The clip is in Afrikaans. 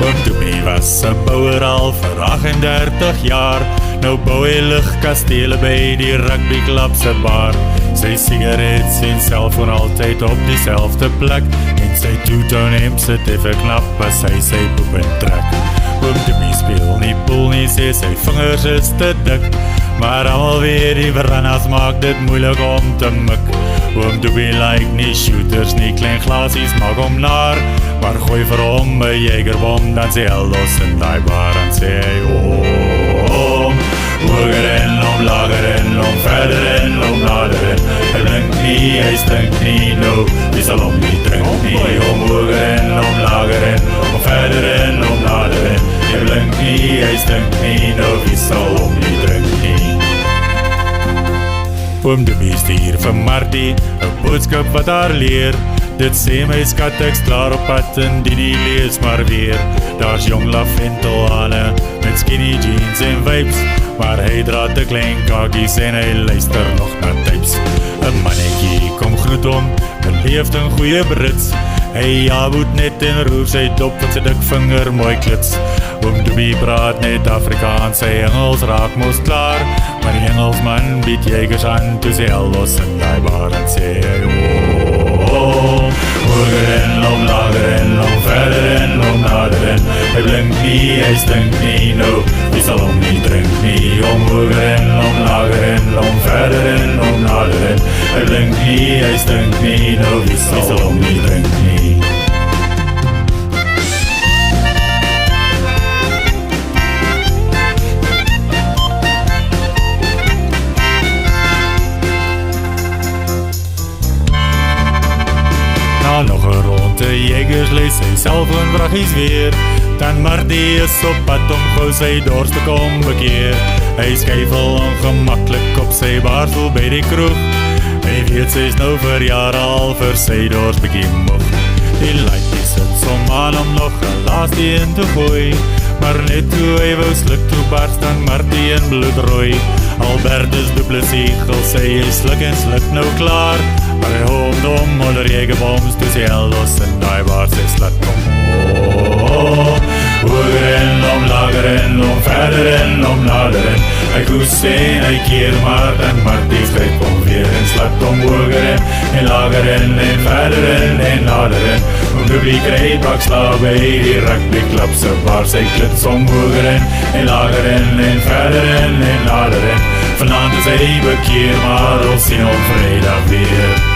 Oom Toepie was 'n bouer al vir 38 jaar. Nou bou hy ligkastele by die rugbyklub se bar. Sy sigaret en selfoon altyd op dieselfde plek. En sy two-tone hemp sit effe knap as hy sy poep trek. Oom Toepie speel nie pool nie, sê sy vingers is te dik. Maar alweer die verandas maak dit moeilik om te mik. Oom Toepie like nie shooters nie, klein glasies maak hom naar. Maar gooi vir hom 'n Jagerbom, dan sê hy los in die bar. En sê hy, oom, hoger en om, lager en om, verder en om, nader en. Hy blink nie, hy stink nie, no, wie sal hom nie drink nie. Om hoger en om, lager en om, verder en om, nader en. Hy blink nie, hy stink nie, no, wie sal hom nie drink nie. Oom Toepie stuur vir Martie 'n boodskap wat haar leer. Dit sê my skat ek's klaar op pad en die lees maar weer. Daar's jong Laventellane met skinny jeans en vibes, maar hy dra te klein kakies en hy luister nog na types. 'n Mannetjie kom groet hom, beleefd en goeie Brits. Hy jaboet net en roer sy dop met sy dik vinger mooi klits. Oom Toepie praat net Afrikaans, sy Engels raak mos klaar. Maar die Engelsman bied Jagers aan, toe sê hy los in die bar en sê hy, oom, hoger en om, lager en om, verder en om, nader en. Hy blink nie, hy stink nie, no, wie sal hom nie drink nie. Om hoger en om, lager en om, verder en om, nader en. Hy blink nie, hy stink nie, no, wie sal hom nie drink nie. Na nog 'n ronde Jagers lees sy selfoon vraggies weer. Dan Martie is op pad om gou sy dors te kom bekeer. Hy skuifel ongemaklik op sy baarstoel by die kroeg. Hy weet sy's nou verjaar al vir sy dors bietjie moeg. Die laaitjie sit som aan om nog 'n laaste een te gooi. Maar net toe hy wou sluk, toe barst dan Martie in bloedrooi. Albertus Du Plessis sê hy sluk en sluk nou klaar. Maar hy hoond om onder Jagerboms, toe sê hy los in die bar, sê slat kom. Hoger en om, lager en om, verder en om, nader en. Hy koes en hy keer maar, dan Martie skryf om weer en slat om. Hoger en lager en verder en nader en. Oom Toepie kry bakslaag by die rugbyklub se bar, sy klits om. Hoger en lager en verder en nader en. Vanaand is hy bekeer, maar ons sien hom vrydag weer.